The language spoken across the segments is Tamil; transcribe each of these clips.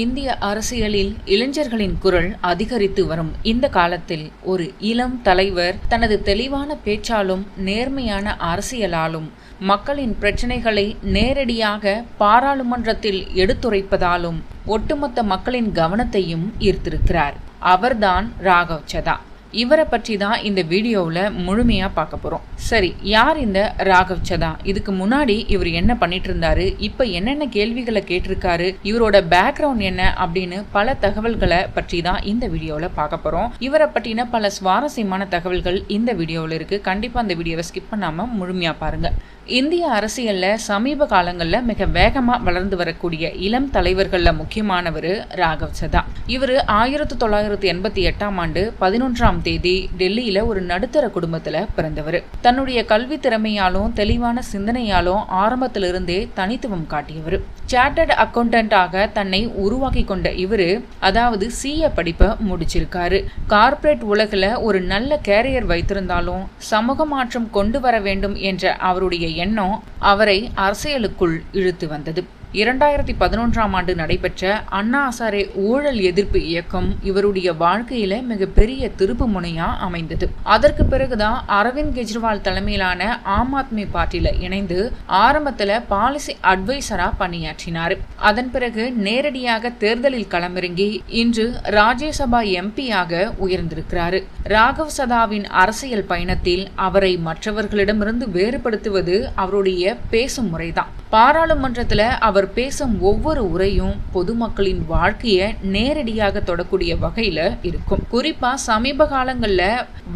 இந்திய அரசியலில் இளைஞர்களின் குரல் அதிகரித்து வரும் இந்த காலத்தில் ஒரு இளம் தலைவர் தனது தெளிவான பேச்சாலும் நேர்மையான அரசியலாலும் மக்களின் பிரச்சனைகளை நேரடியாக பாராளுமன்றத்தில் எடுத்துரைப்பதாலும் ஒட்டுமொத்த மக்களின் கவனத்தையும் ஈர்த்திருக்கிறார். அவர்தான் ராகவ் சதா. இவரை பற்றி தான் இந்த வீடியோவில் முழுமையாக பார்க்க போகிறோம். சரி, யார் இந்த ராகவ் சதா? இதுக்கு முன்னாடி இவர் என்ன பண்ணிட்டு இருந்தாரு, இப்போ என்னென்ன கேள்விகளை கேட்டிருக்காரு, இவரோட பேக்ரவுண்ட் என்ன அப்படின்னு பல தகவல்களை பற்றி தான் இந்த வீடியோவில் பார்க்க போகிறோம். இவரை பற்றின பல சுவாரஸ்யமான தகவல்கள் இந்த வீடியோவில் இருக்குது. கண்டிப்பாக அந்த வீடியோவை ஸ்கிப் பண்ணாமல் முழுமையாக பாருங்கள். இந்திய அரசியலில் சமீப காலங்களில் மிக வேகமாக வளர்ந்து வரக்கூடிய இளம் தலைவர்களில் முக்கியமானவர் ராகவ் சதா. இவர் 1988ஆம் ஆண்டு 11ஆம் தேதி டெல்லியில் ஒரு நடுத்தர குடும்பத்தில் பிறந்தவர். தன்னுடைய கல்வி திறமையாலும் தெளிவான சிந்தனையாலும் ஆரம்பத்திலிருந்தே தனித்துவம் காட்டியவர். சார்ட்டர்ட் அக்கௌண்டன்டாக தன்னை உருவாக்கி கொண்ட இவர் அதாவது CA படிப்பை முடிச்சிருக்காரு. கார்ப்பரேட் உலகில் ஒரு நல்ல கேரியர் வைத்திருந்தாலும் சமூக மாற்றம் கொண்டு வர வேண்டும் என்ற அவருடைய எண்ணம் அவரை அரசியலுக்குள் இழுத்து வந்தது. 2011ஆம் ஆண்டு நடைபெற்ற அண்ணா ஹசாரே ஊழல் எதிர்ப்பு இயக்கம் இவருடைய வாழ்க்கையில மிகப்பெரிய திருப்பு முனையா அமைந்தது. அதற்கு பிறகுதான் அரவிந்த் கெஜ்ரிவால் தலைமையிலான ஆம் ஆத்மி பார்ட்டியில இணைந்து ஆரம்பத்துல பாலிசி அட்வைசரா பணியாற்றினார். அதன் பிறகு நேரடியாக தேர்தலில் களமிறங்கி இன்று ராஜ்யசபா MP-யாக உயர்ந்திருக்கிறார். ராகவ் சதாவின் அரசியல் பயணத்தில் அவரை மற்றவர்களிடமிருந்து வேறுபடுத்துவது அவருடைய பேசும் முறைதான். பாராளுமன்றத்தில் அவர் பேசும் ஒவ்வொரு உரையும் பொதுமக்களின் வாழ்க்கையை நேரடியாக தொடக்கூடிய வகையில இருக்கும். குறிப்பா சமீப காலங்கள்ல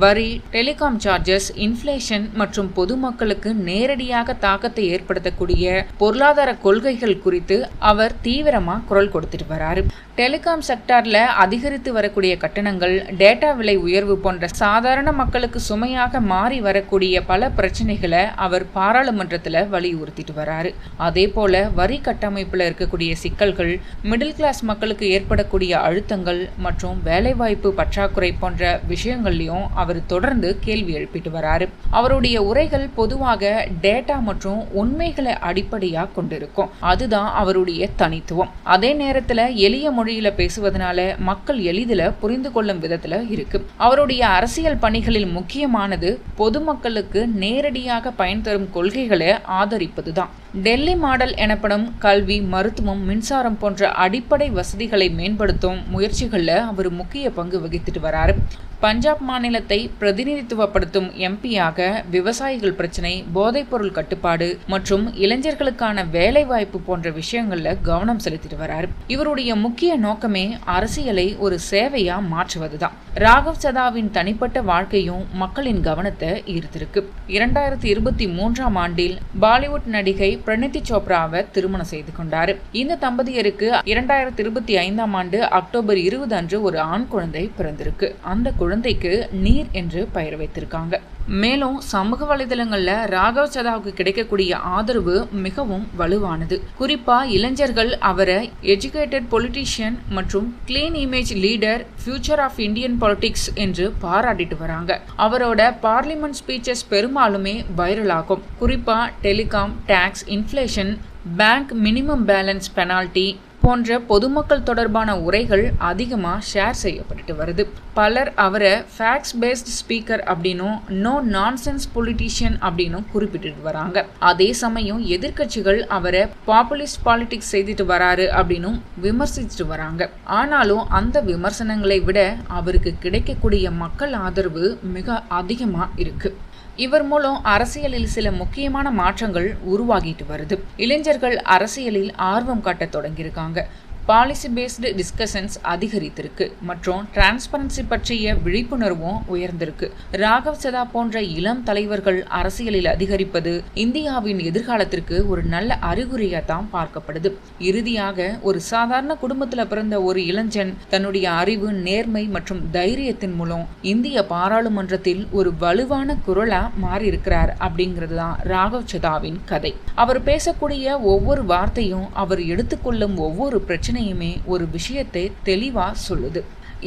வரி, டெலிகாம் சார்ஜஸ், இன்ஃப்ளேஷன் மற்றும் பொதுமக்களுக்கு நேரடியாக தாக்கத்தை ஏற்படுத்தக்கூடிய பொருளாதார கொள்கைகள் குறித்து அவர் தீவிரமா குரல் கொடுத்துட்டு வராரு. டெலிகாம் செக்டார்ல அதிகரித்து வரக்கூடிய கட்டணங்கள், டேட்டா விலை உயர்வு போன்ற சாதாரண மக்களுக்கு சுமையாக மாறி வரக்கூடிய பல பிரச்சனைகளை அவர் பாராளுமன்றத்தில் வலியுறுத்திட்டு வராரு. அதே போல வரி கட்டமைப்புல இருக்கக்கூடிய சிக்கல்கள், மிடில் கிளாஸ் மக்களுக்கு ஏற்படக்கூடிய அழுத்தங்கள் மற்றும் வேலைவாய்ப்பு பற்றாக்குறை போன்ற விஷயங்கள்லயும் அவர் தொடர்ந்து கேள்வி எழுப்பிட்டு வராரு. அவருடைய உரைகள் பொதுவாக டேட்டா மற்றும் உண்மைகளை அடிப்படையாக கொண்டிருக்கும். அதுதான் அவருடைய தனித்துவம். அதே நேரத்துல எளிய மொழியில பேசுவதனால மக்கள் எளிதில் புரிந்து கொள்ளும் விதத்துல இருக்கு. அவருடைய அரசியல் பணிகளில் முக்கியமானது பொதுமக்களுக்கு நேரடியாக பயன் தரும் கொள்கைகளை ஆதரிப்பதுதான். டெல்லி மாடல் எனப்படும் கல்வி, மருத்துவம், மின்சாரம் போன்ற அடிப்படை வசதிகளை மேம்படுத்தும் முயற்சிகளில் அவர் முக்கிய பங்கு வகித்துட்டு வராரு. பஞ்சாப் மாநிலத்தை பிரதிநிதித்துவப்படுத்தும் MP-யாக விவசாயிகள் பிரச்சனை, போதைப்பொருள் கட்டுப்பாடு மற்றும் இளைஞர்களுக்கான வேலைவாய்ப்பு போன்ற விஷயங்கள்ல கவனம் செலுத்திட்டு வராரு. இவருடைய முக்கிய நோக்கமே அரசியலை ஒரு சேவையா மாற்றுவதுதான். ராகவ் சதாவின் தனிப்பட்ட வாழ்க்கையும் மக்களின் கவனத்தை ஈர்த்திருக்கு. 2023ஆம் ஆண்டில் பாலிவுட் நடிகை பிரணீதி சோப்ராவை திருமணம் செய்து கொண்டார். இந்த தம்பதியருக்கு 2025ஆம் ஆண்டு அக்டோபர் 20 அன்று ஒரு ஆண் குழந்தை பிறந்திருக்கு. அந்த குழந்தைக்கு நீர் என்று பெயர் வைத்திருக்காங்க. மேலும் சமூக வலைதளங்கள்ல ராகவ் சதாவுக்கு கிடைக்கக்கூடிய ஆதரவு மிகவும் வலுவானது. குறிப்பா இளைஞர்கள் அவரை எஜுகேட்டட் பொலிட்டீஷியன் மற்றும் clean image leader, future of Indian politics என்று பாராட்டிட்டு வராங்க. அவரோட பார்லிமெண்ட் ஸ்பீச்சஸ் பெரும்பாலுமே வைரல் ஆகும். குறிப்பா telecom, tax, inflation, bank minimum balance penalty போன்ற பொதுமக்கள் தொடர்பான உரைகள் அதிகமாக ஷேர் செய்யப்பட்டு வருது. பலர் அவரை ஃபேக்ட்ஸ் பேஸ்ட் ஸ்பீக்கர் அப்படின்னும் நோ நான்சென்ஸ் பொலிட்டீஷியன் அப்படின்னும் குறிப்பிட்டு வராங்க. அதே சமயம் எதிர்கட்சிகள் அவரை பாப்புலிஸ்ட் பாலிடிக்ஸ் செய்துட்டு வராரு அப்படின்னும் விமர்சிச்சுட்டு வராங்க. ஆனாலும் அந்த விமர்சனங்களை விட அவருக்கு கிடைக்கக்கூடிய மக்கள் ஆதரவு மிக அதிகமாக இருக்கு. இவர் மூலம் அரசியலில் சில முக்கியமான மாற்றங்கள் உருவாகிட்டு வருது. இளைஞர்கள் அரசியலில் ஆர்வம் காட்ட தொடங்கியிருக்காங்க. பாலிசி பேஸ்டு டிஸ்கஷன்ஸ் அதிகரித்திருக்கு மற்றும் டிரான்ஸ்பரன்சி பற்றிய விழிப்புணர்வும் உயர்ந்திருக்கு. ராகவ் சதா போன்ற இளம் தலைவர்கள் அரசியலில் அதிகரிப்பது இந்தியாவின் எதிர்காலத்திற்கு ஒரு நல்ல அறிகுறியா தான் பார்க்கப்படுது. இறுதியாக ஒரு சாதாரண குடும்பத்தில் பிறந்த ஒரு இளைஞன் தன்னுடைய அறிவு, நேர்மை மற்றும் தைரியத்தின் மூலம் இந்திய பாராளுமன்றத்தில் ஒரு வலுவான குரலா மாறி இருக்கிறார் அப்படிங்கிறது தான் ராகவ் சதாவின் கதை. அவர் பேசக்கூடிய ஒவ்வொரு வார்த்தையும், அவர் எடுத்துக்கொள்ளும் ஒவ்வொரு பிரச்சனையுமே ஒரு விஷயத்தை தெளிவா சொல்லுது.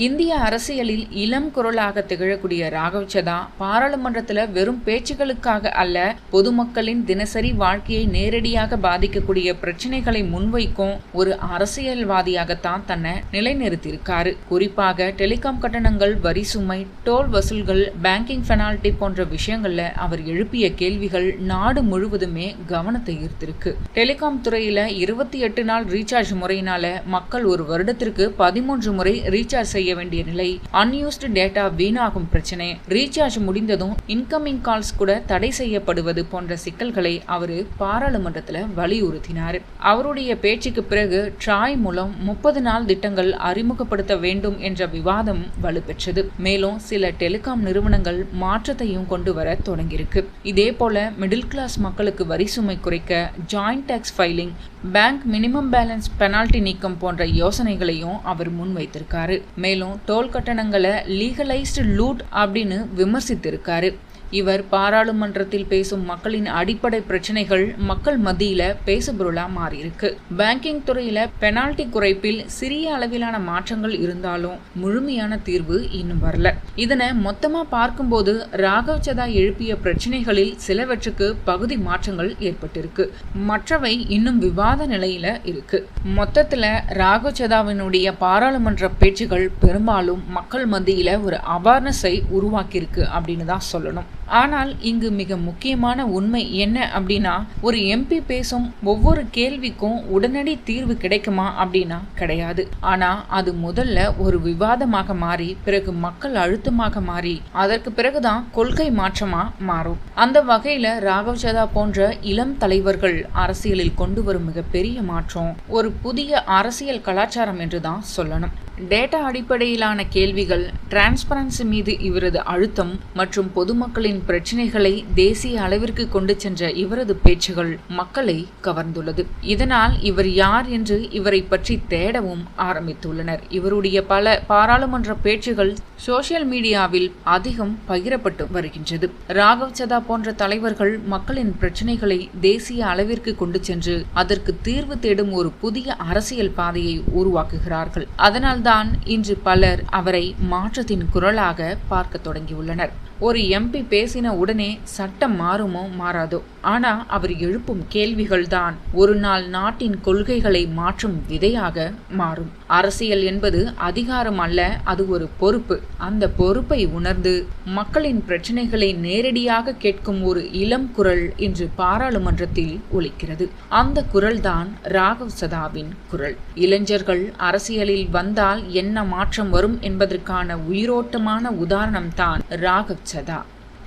இந்திய அரசியலில் இளம் குரலாக திகழக்கூடிய ராகவ் சதா பாராளுமன்றத்தில் வெறும் பேச்சுகளுக்காக அல்ல, பொதுமக்களின் தினசரி வாழ்க்கையை நேரடியாக பாதிக்கக்கூடிய பிரச்சனைகளை முன்வைக்கும் ஒரு அரசியல்வாதியாகத்தான் தன்னை நிலைநிறுத்தியிருக்காரு. குறிப்பாக டெலிகாம் கட்டணங்கள், வரி சுமை, டோல் வசூல்கள், பேங்கிங் பெனால்டி போன்ற விஷயங்கள்ல அவர் எழுப்பிய கேள்விகள் நாடு முழுவதுமே கவனத்தை ஈர்த்திருக்கு. டெலிகாம் துறையில 28 நாள் ரீசார்ஜ் முறையினால மக்கள் ஒரு வருடத்திற்கு 13 முறை ரீசார்ஜ் செய்ய வேண்டிய நிலை, அன்யூஸ்டு டேட்டா வீணாகும் பிரச்சனை, ரீசார்ஜ் முடிந்ததும் இன்கமிங் கால்ஸ் கூட தடை செய்யப்படுவது போன்ற சிக்கல்களை அவரு பாராளுமன்றத்தில் வலியுறுத்தினார். அவருடைய பேச்சுக்கு பிறகு ட்ராய் மூலம் 30 நாள் திட்டங்கள் அறிமுகப்படுத்த வேண்டும் என்ற விவாதம் வலுப்பெற்றது. மேலும் சில டெலிகாம் நிறுவனங்கள் மாற்றத்தையும் கொண்டு வர தொடங்கியிருக்கு. இதே போல மிடில் கிளாஸ் மக்களுக்கு வரி சுமை குறைக்க joint tax filing, bank minimum balance penalty நீக்கம் போன்ற யோசனைகளையும் அவர் முன்வைத்திருக்காரு. மேலும் டோல் கட்டணங்களை லீகலைஸ்டு லூட் அப்படின்னு விமர்சித்திருக்காரு. இவர் பாராளுமன்றத்தில் பேசும் மக்களின் அடிப்படை பிரச்சனைகள் மக்கள் மத்தியில பேசுபொருளா மாறியிருக்கு. பேங்கிங் துறையில பெனால்டி குறைப்பில் சிறிய அளவிலான மாற்றங்கள் இருந்தாலும் முழுமையான தீர்வு இன்னும் வரல. இதனை மொத்தமா பார்க்கும்போது ராகவ் சதா எழுப்பிய பிரச்சனைகளில் சிலவற்றுக்கு பகுதி மாற்றங்கள் ஏற்பட்டிருக்கு, மற்றவை இன்னும் விவாத நிலையில இருக்கு. மொத்தத்துல ராகவ் சதாவினுடைய பாராளுமன்ற பேச்சுகள் பெரும்பாலும் மக்கள் மத்தியில ஒரு அவேர்னஸை உருவாக்கியிருக்கு அப்படின்னு தான் சொல்லணும். ஆனால் இங்கு மிக முக்கியமான உண்மை என்ன அப்படின்னா, ஒரு எம்பி பேசும் ஒவ்வொரு கேள்விக்கும் உடனடி தீர்வு கிடைக்குமா அப்படின்னா கிடையாது. ஆனா அது முதல்ல ஒரு விவாதமாக மாறி, பிறகு மக்கள் அழுத்தமாக மாறி, அதற்கு பிறகுதான் கொள்கை மாற்றமா மாறும். அந்த வகையில ராகவ் சதா போன்ற இளம் தலைவர்கள் அரசியலில் கொண்டு வரும் மிகப்பெரிய மாற்றம் ஒரு புதிய அரசியல் கலாச்சாரம் என்றுதான் சொல்லணும். டேட்டா அடிப்படையிலான கேள்விகள், டிரான்ஸ்பரன்சி மீது இவரது அழுத்தம் மற்றும் பொதுமக்களின் பிரச்சனைகளை தேசிய அளவிற்கு கொண்டு சென்ற இவரது பேச்சுகள் மக்களை கவர்ந்துள்ளது. இதனால் இவர் யார் என்று இவரை பற்றி தேடவும் ஆரம்பித்துள்ளனர். இவருடைய பல பாராளுமன்ற பேச்சுகள் சோசியல் மீடியாவில் அதிகம் பகிரப்பட்டு வருகின்றது. ராகவ் சதா போன்ற தலைவர்கள் மக்களின் பிரச்சனைகளை தேசிய அளவிற்கு கொண்டு சென்று அதற்கு தீர்வு தேடும் ஒரு புதிய அரசியல் பாதையை உருவாக்குகிறார்கள். அதனால் தான் இன்று பலர் அவரை மாற்றத்தின் குரலாக பார்க்க தொடங்கியுள்ளனர். ஒரு எம்பி பேசின உடனே சட்டம் மாறுமோ மாறாதோ, ஆனா அவர் எழுப்பும் கேள்விகள் தான் ஒரு நாள் நாட்டின் கொள்கைகளை மாற்றும் விதையாக மாறும். அரசியல் என்பது அதிகாரம் அல்ல, அது ஒரு பொறுப்பு. அந்த பொறுப்பை உணர்ந்து மக்களின் பிரச்சனைகளை நேரடியாக கேட்கும் ஒரு இளம் குரல் இன்று பாராளுமன்றத்தில் ஒலிக்கிறது. அந்த குரல் தான் ராகவ் சதாவின் குரல். இளைஞர்கள் அரசியலில் வந்தால் என்ன மாற்றம் வரும் என்பதற்கான உயிரோட்டமான உதாரணம் தான் ராகவ் சதா.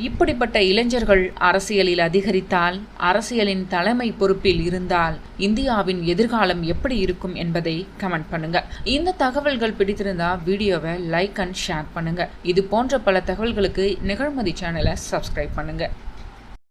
இப்படிப்பட்ட இளைஞர்கள் அரசியலில் அதிகரித்தால், அரசியலின் தலைமை பொறுப்பில் இருந்தால் இந்தியாவின் எதிர்காலம் எப்படி இருக்கும் என்பதை கமெண்ட் பண்ணுங்க. இந்த தகவல்கள் பிடித்திருந்தா வீடியோவை லைக் அண்ட் ஷேர் பண்ணுங்க. இது போன்ற பல தகவல்களுக்கு நிகழ்மதி சேனலை சப்ஸ்கிரைப் பண்ணுங்க.